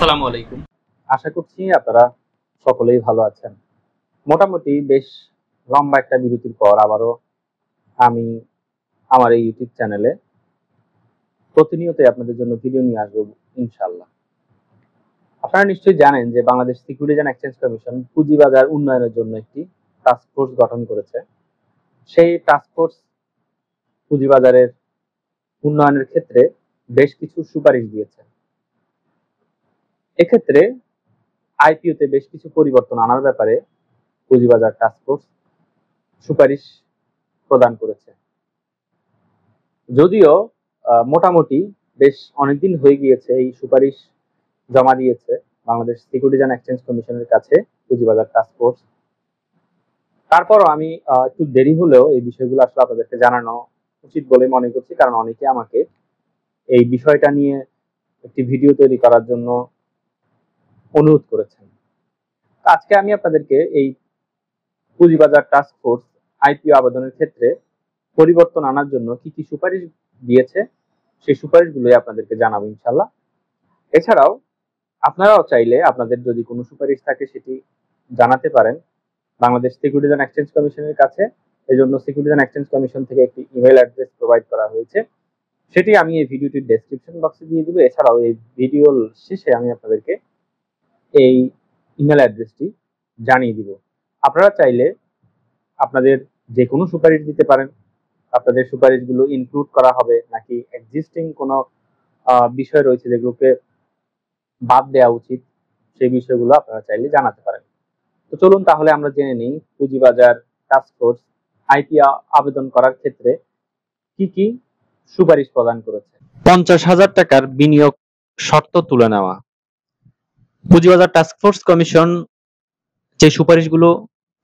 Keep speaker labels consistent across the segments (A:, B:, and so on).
A: আসসালামু আলাইকুম।
B: আশা করছি আপনারা সকলেই ভালো আছেন। মোটামুটি বেশ লম্বা একটা বিরতির পর আবারও আমি আমার এই ইউটিউব চ্যানেলে প্রতিনিয়তই আপনাদের জন্য ভিডিও নিয়ে আসবো ইনশাআল্লাহ। আপনারা নিশ্চয়ই জানেন যে Bangladesh securities and exchange commission পুঁজিবাজার উন্নয়নের জন্য একটি টাস্ক ফোর্স গঠন করেছে। সেই টাস্ক ফোর্স পুঁজিবাজারের উন্নয়নের ক্ষেত্রে বেশ কিছু সুপারিশ দিয়েছে। এক্ষেত্রে আইপিওতে বেশ কিছু পরিবর্তন আনার ব্যাপারে পুঁজিবাজার টাস্ক ফোর্স সুপারিশ প্রদান করেছে। যদিও মোটামুটি বেশ অনেকদিন হয়ে গিয়েছে এই সুপারিশ জমা দিয়েছে বাংলাদেশ সিকিউরিটিজ অ্যান্ড এক্সচেঞ্জ কমিশনের কাছে পুঁজিবাজার টাস্ক ফোর্স। তারপরও আমি একটু দেরি হলেও এই বিষয়গুলো আসলে আপনাদেরকে জানানো উচিত বলে মনে করছি, কারণ অনেকে আমাকে এই বিষয়টা নিয়ে একটি ভিডিও তৈরি করার জন্য অনুরোধ করেছেন। আজকে আমি আপনাদেরকে এই পুঁজিবাজার টাস্ক ফোর্স আইপিও আবেদনের ক্ষেত্রে পরিবর্তন আনার জন্য কি কি সুপারিশ দিয়েছে সেই সুপারিশগুলোই আপনাদেরকে জানাবো ইনশাল্লাহ। এছাড়াও আপনারাও চাইলে আপনাদের যদি কোনো সুপারিশ থাকে সেটি জানাতে পারেন বাংলাদেশ সিকিউরিটিজ অ্যান্ড এক্সচেঞ্জ কমিশনের কাছে। এই জন্য সিকিউরিটিজ অ্যান্ড এক্সচেঞ্জ কমিশন থেকে একটি ইমেল অ্যাড্রেস প্রোভাইড করা হয়েছে, সেটি আমি এই ভিডিওটির ডেসক্রিপশন বক্সে দিয়ে দিব। এছাড়াও এই ভিডিওর শেষে আমি আপনাদেরকে এই ইমেল অ্যাড্রেসটি জানিয়ে দিব। আপনারা চাইলে আপনাদের যে কোনো সুপারিশ দিতে পারেন। আপনাদের সুপারিশগুলো ইনক্লুড করা হবে নাকি এক্সিস্টিং কোনো বিষয় রয়েছে যেগুলোকে বাদ দেওয়া উচিত, সেই বিষয়গুলো আপনারা চাইলে জানাতে পারেন। তো চলুন তাহলে আমরা জেনে নিই পুঁজিবাজার টাস্ক ফোর্স আইপিও আবেদন করার ক্ষেত্রে কি কি সুপারিশ প্রদান করেছে। 50,000 টাকার বিনিয়োগ শর্ত তুলে নেওয়া। পুঁজিবাজার টাস্ক ফোর্স কমিশন যে সুপারিশগুলো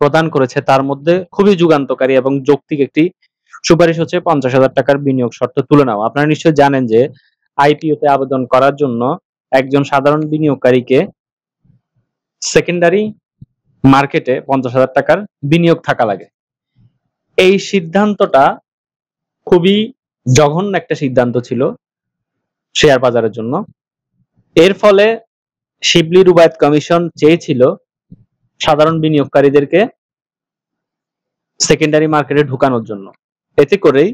B: প্রদান করেছে তার মধ্যে খুবই যুগান্তকারী এবং যৌক্তিক একটি সুপারিশ হচ্ছে 50,000 টাকার বিনিয়োগ শর্ত তুলে নেওয়া। আপনারা নিশ্চয়ই জানেন যে আইপিওতে আবেদন করার জন্য একজন সাধারণ বিনিয়োগকারীকে সেকেন্ডারি মার্কেটে 50,000 টাকার বিনিয়োগ থাকা লাগে। এই সিদ্ধান্তটা খুবই জঘন্য একটা সিদ্ধান্ত ছিল শেয়ার বাজারের জন্য। এর ফলে শিবলি রুবায়েত কমিশন চেয়েছিল সাধারণ বিনিয়োগকারীদেরকে সেকেন্ডারি মার্কেটে ঢুকানোর জন্য। এতে করেই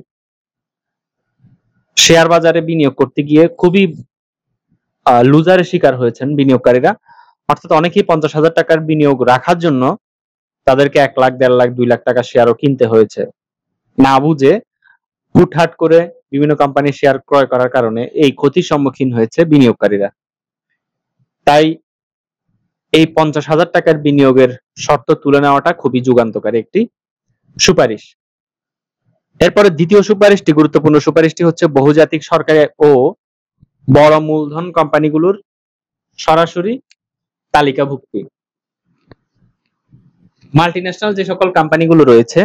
B: শেয়ার বাজারে বিনিয়োগ করতে গিয়ে খুবই লুজারের শিকার হয়েছেন বিনিয়োগকারীরা। অর্থাৎ অনেকেই 50,000 টাকার বিনিয়োগ রাখার জন্য তাদেরকে 1 লাখ, 1.5 লাখ, 2 লাখ টাকা শেয়ারও কিনতে হয়েছে। না বুঝে হুটহাট করে বিভিন্ন কোম্পানির শেয়ার ক্রয় করার কারণে এই ক্ষতির সম্মুখীন হয়েছে বিনিয়োগকারীরা। তাই এই 50,000 টাকার বিনিয়োগের শর্ত তুলে নেওয়াটা খুবই যুগান্তকারী একটি সুপারিশ। এরপরে দ্বিতীয় সুপারিশটি, গুরুত্বপূর্ণ সুপারিশটি হচ্ছে বহুজাতিক সরকারি ও বড় মূলধন কোম্পানিগুলোর সরাসরি তালিকাভুক্তি। মাল্টিন্যাশনাল যে সকল কোম্পানিগুলো রয়েছে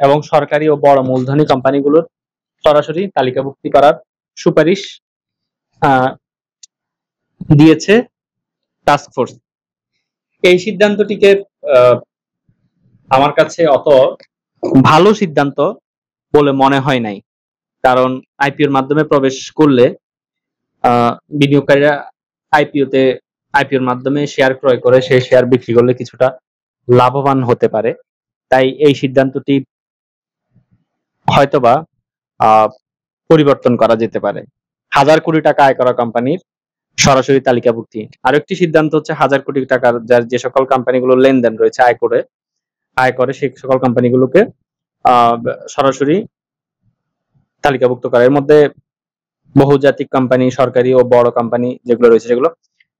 B: এবং সরকারি ও বড় মূলধনী কোম্পানিগুলোর সরাসরি তালিকাভুক্তি করার সুপারিশ দিয়েছে টাস্ক ফোর্স। এই সিদ্ধান্তটিকে আমার কাছে অত ভালো সিদ্ধান্ত বলে মনে হয় নাই, কারণ আইপিওর মাধ্যমে প্রবেশ করলে বিনিয়োগকারীরা আইপিওর মাধ্যমে শেয়ার ক্রয় করে সেই শেয়ার বিক্রি করলে কিছুটা লাভবান হতে পারে। তাই এই সিদ্ধান্তটি হয়তোবা পরিবর্তন করা যেতে পারে। 1,000 কোটি টাকা আয় করা কোম্পানির সরাসরি তালিকাভুক্তি। আরেকটি সিদ্ধান্ত হচ্ছে 1,000 কোটি টাকার যে সকল কোম্পানিগুলো লেনদেন রয়েছে আয় করে সেই সকল কোম্পানিগুলোকে সরাসরি তালিকাভুক্ত করা। এর মধ্যে বহুজাতিক কোম্পানি, সরকারি ও বড় কোম্পানি যেগুলো রয়েছে সেগুলো,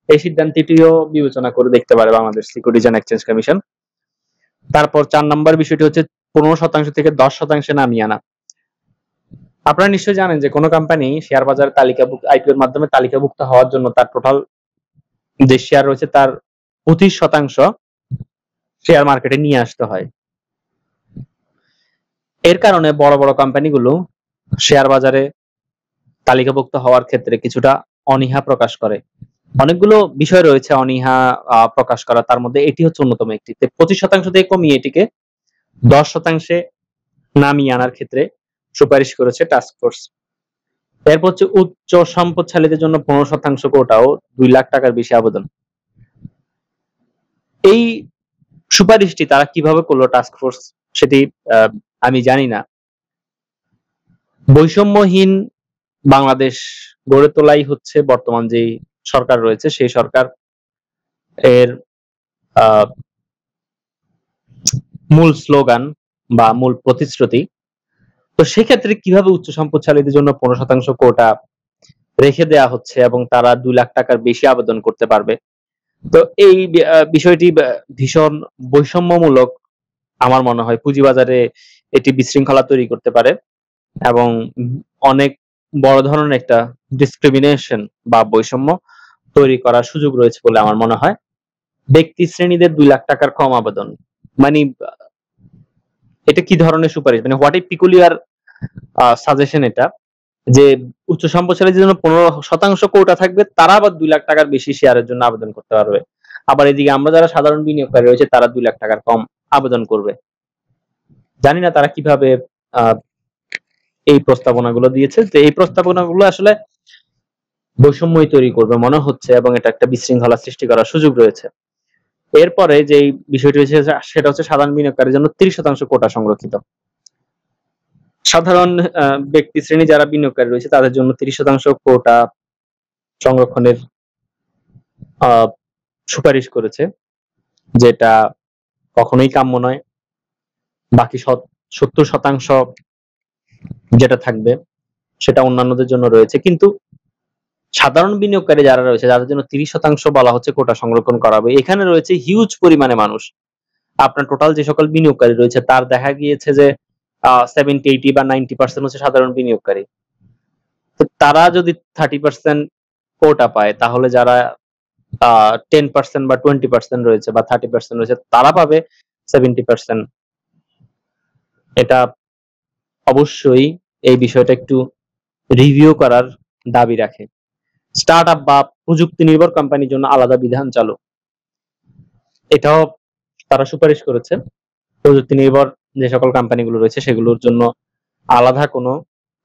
B: এই সিদ্ধান্তটিও বিবেচনা করে দেখতে পারে Bangladesh securities and exchange commission. তারপর 4 নম্বর বিষয়টি হচ্ছে 15% থেকে 10% নামিয়ে আনা। আপনারা নিশ্চয়ই জানেন যে কোনো কোম্পানি শেয়ার বাজারে তালিকাভুক্ত আইপিওর মাধ্যমে তালিকাভুক্ত হওয়ার জন্য তার টোটাল যে শেয়ার রয়েছে তার 25% শেয়ার মার্কেটে নিয়ে আসতে হয়। এর কারণে বড় বড় কোম্পানিগুলো শেয়ার বাজারে তালিকাভুক্ত হওয়ার ক্ষেত্রে কিছুটা অনীহা প্রকাশ করে। অনেকগুলো বিষয় রয়েছে অনীহা প্রকাশ করা, তার মধ্যে এটি হচ্ছে অন্যতম একটি। 25% থেকে কমিয়ে এটিকে 10% নামিয়ে আনার ক্ষেত্রে সুপারিশ করেছে টাস্ক ফোর্স। এরপর হচ্ছে উচ্চ সম্পদশালীদের জন্য 15% কোটাও 2 লাখ টাকার বেশি আবেদন। এই সুপারিশটি তারা কিভাবে করলো টাস্ক ফোর্স সেটি আমি জানি না। বৈষম্যহীন বাংলাদেশ গড়ে তোলাই হচ্ছে বর্তমান যে সরকার রয়েছে সেই সরকার এর মূল স্লোগান বা মূল প্রতিশ্রুতি। তো সেক্ষেত্রে কিভাবে উচ্চ সম্পদশালীদের জন্য 15% কোটা রেখে দেয়া হচ্ছে এবং তারা 2 লাখ টাকার বেশি আবেদন করতে পারবে। তো এই বিষয়টি ভীষণ বৈষম্যমূলক আমার মনে হয়। পুঁজিবাজারে এটি বিশৃঙ্খলা তৈরি করতে পারে এবং অনেক বড় ধরনের একটা ডিসক্রিমিনেশন বা বৈষম্য তৈরি করার সুযোগ রয়েছে বলে আমার মনে হয়। ব্যক্তি শ্রেণীদের 2 লাখ টাকার কম আবেদন। মানে এটা কি ধরনের সুপারিশ? মানে হোয়াট এ পিকুলিয়ার সাজেশন এটা যে উচ্চ সম্পদশালীদের জন্য 15% কোটা থাকবে, তারা আবার 2 লাখ টাকার বেশি শেয়ারের জন্য আবেদন করতে পারবে। আবার এদিকে আমরা যারা সাধারণ বিনিয়োগকারী রয়েছে তারা 2 লাখ টাকার কম আবেদন করবে। জানি না তারা কিভাবে এই প্রস্তাবনাগুলো দিয়েছে। তো এই প্রস্তাবনাগুলো আসলে বৈষম্যই তৈরি করবে মনে হচ্ছে এবং এটা একটা বিশৃঙ্খলা সৃষ্টি করার সুযোগ রয়েছে। এরপরে যেই বিষয়টি হচ্ছে সেটা হচ্ছে সাধারণ বিনিয়োগকারীর জন্য 30% কোটা সংরক্ষিত। সাধারণ ব্যক্তি শ্রেণী যারা বিনিয়োগকারী রয়েছে তাদের জন্য 30% কোটা সংরক্ষণের সুপারিশ করেছে, যেটা কখনোই কাম্য নয়। বাকি 70% যেটা থাকবে সেটা অন্যান্যদের জন্য রয়েছে। কিন্তু সাধারণ বিনিয়োগকারী যারা রয়েছে যাদের জন্য 30% বলা হচ্ছে কোটা সংরক্ষণ করা হবে। এখানে রয়েছে হিউজ পরিমাণে মানুষ। আপনার টোটাল যে সকল বিনিয়োগকারী রয়েছে তার দেখা গিয়েছে যে 70, 80 বা 90% হচ্ছে সাধারণ বিনিয়োগকারী। তো তারা যদি 30% কোটা পায় তাহলে যারা 10% বা 20% রয়েছে বা 30% রয়েছে তারা পাবে 70%। এটা অবশ্যই এই বিষয়টা একটু রিভিউ করার দাবি রাখে। স্টার্টআপ বা প্রযুক্তি নির্ভর কোম্পানির জন্য আলাদা বিধান চালু, এটাও তারা সুপারিশ করেছে। প্রযুক্তি নির্ভর যে সকল কোম্পানিগুলো রয়েছে সেগুলোর জন্য আলাদা কোনো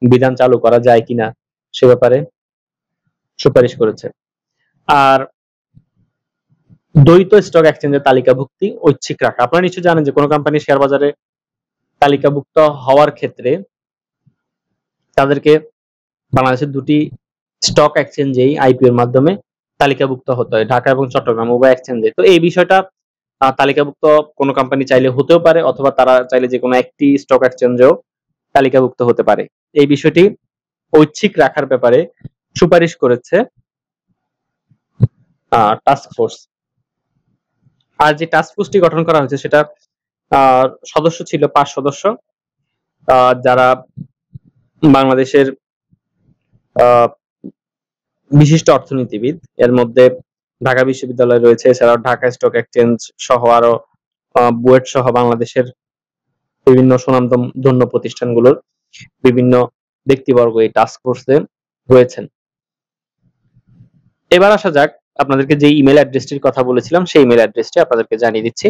B: বিধান চালু করা যায় কিনা সে ব্যাপারে সুপারিশ করেছে। আর দ্বৈত স্টক এক্সচেঞ্জের তালিকাভুক্তি ঐচ্ছিক রাখা। আপনারা নিশ্চয়ই জানেন যে কোনো কোম্পানি শেয়ার বাজারে তালিকাভুক্ত হওয়ার ক্ষেত্রে তাদেরকে বাংলাদেশের 2টি স্টক এক্সচেঞ্জেই আইপিও এর মাধ্যমে তালিকাভুক্ত হতে হয়, ঢাকা এবং চট্টগ্রাম উভয় এক্সচেঞ্জে। তো এই বিষয়টা তালিকাভুক্ত কোনো কোম্পানি চাইলে হতেও পারে অথবা তারা চাইলে যে কোনো একটি স্টক এক্সচেঞ্জেও তালিকাভুক্ত হতে পারে। এই বিষয়টি ঐচ্ছিক রাখার ব্যাপারে সুপারিশ করেছে টাস্ক ফোর্স। আর যে টাস্ক ফোর্সটি গঠন করা হয়েছে সেটা সদস্য ছিল 5 সদস্য, যারা বাংলাদেশের বিশিষ্ট অর্থনীতিবিদ। এর মধ্যে ঢাকা বিশ্ববিদ্যালয় রয়েছে, এছাড়াও ঢাকা স্টক এক্সচেঞ্জ সহ আরো বুয়েট সহ বাংলাদেশের বিভিন্ন সুনামধন্য প্রতিষ্ঠানগুলোর বিভিন্ন ব্যক্তিবর্গ এই টাস্ক ফোর্সে রয়েছেন। এবার আসা যাক আপনাদেরকে যে ইমেল অ্যাড্রেসটির কথা বলেছিলাম সেই ইমেল অ্যাড্রেসটি আপনাদেরকে জানিয়ে দিচ্ছি।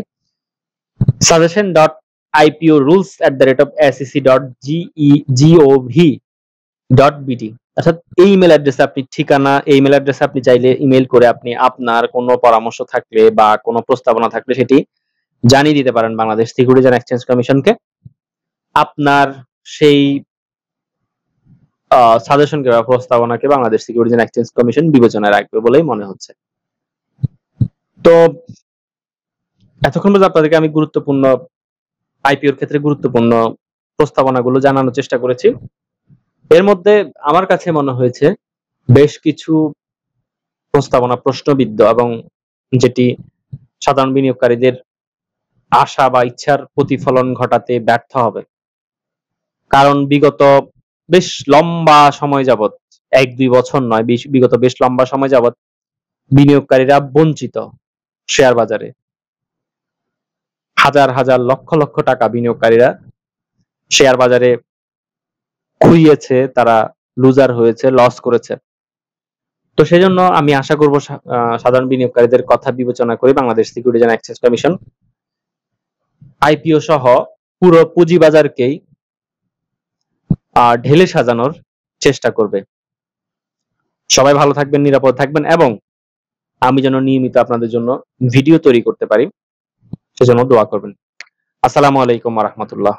B: suggestion.iporules@sec.gov.bt। অর্থাৎ এই ইমেল অ্যাড্রেসে আপনি ঠিকানা, এই ইমেল অ্যাড্রেসে আপনি চাইলে ইমেল করে আপনি আপনার কোনো পরামর্শ থাকলে বা কোনো প্রস্তাবনা থাকলে সেটি জানিয়ে দিতে পারেন বাংলাদেশ সিকিউরিটিজ এন্ড এক্সচেঞ্জ কমিশনকে। আপনার সেই সাজেশনকে বা প্রস্তাবনাকে Bangladesh securities and exchange commission বিবেচনায় রাখবে বলেই মনে হচ্ছে। তো এতক্ষণ পর্যন্ত আপনাদেরকে আমি গুরুত্বপূর্ণ আইপিওর ক্ষেত্রে গুরুত্বপূর্ণ প্রস্তাবনাগুলো জানানোর চেষ্টা করেছি। এর মধ্যে আমার কাছে মনে হয়েছে বেশ কিছু প্রস্তাবনা প্রশ্নবিদ্ধ এবং যেটি সাধারণ বিনিয়োগকারীদের আশা বা ইচ্ছার প্রতিফলন ঘটাতে ব্যর্থ হবে। কারণ বিগত বেশ লম্বা সময় যাবৎ, 1-2 বছর নয়, বিগত বেশ লম্বা সময় যাবৎ বিনিয়োগকারীরা বঞ্চিত। শেয়ার বাজারে হাজার হাজার লক্ষ লক্ষ টাকা বিনিয়োগকারীরা শেয়ার বাজারে খুইয়েছে, তারা লুজার হয়েছে, লস করেছে। তো সেজন্য আমি আশা করব সাধারণ বিনিয়োগকারীদের কথা বিবেচনা করে Bangladesh securities and exchange commission IPO সহ পুরো পুঁজিবাজারকেই ঢেলে সাজানোর চেষ্টা করবে। সবাই ভালো থাকবেন, নিরাপদ থাকবেন এবং আমি যেন নিয়মিত আপনাদের জন্য ভিডিও তৈরি করতে পারি সেজন্য দোয়া করবেন। আসসালামু আলাইকুম ওয়া রাহমাতুল্লাহ।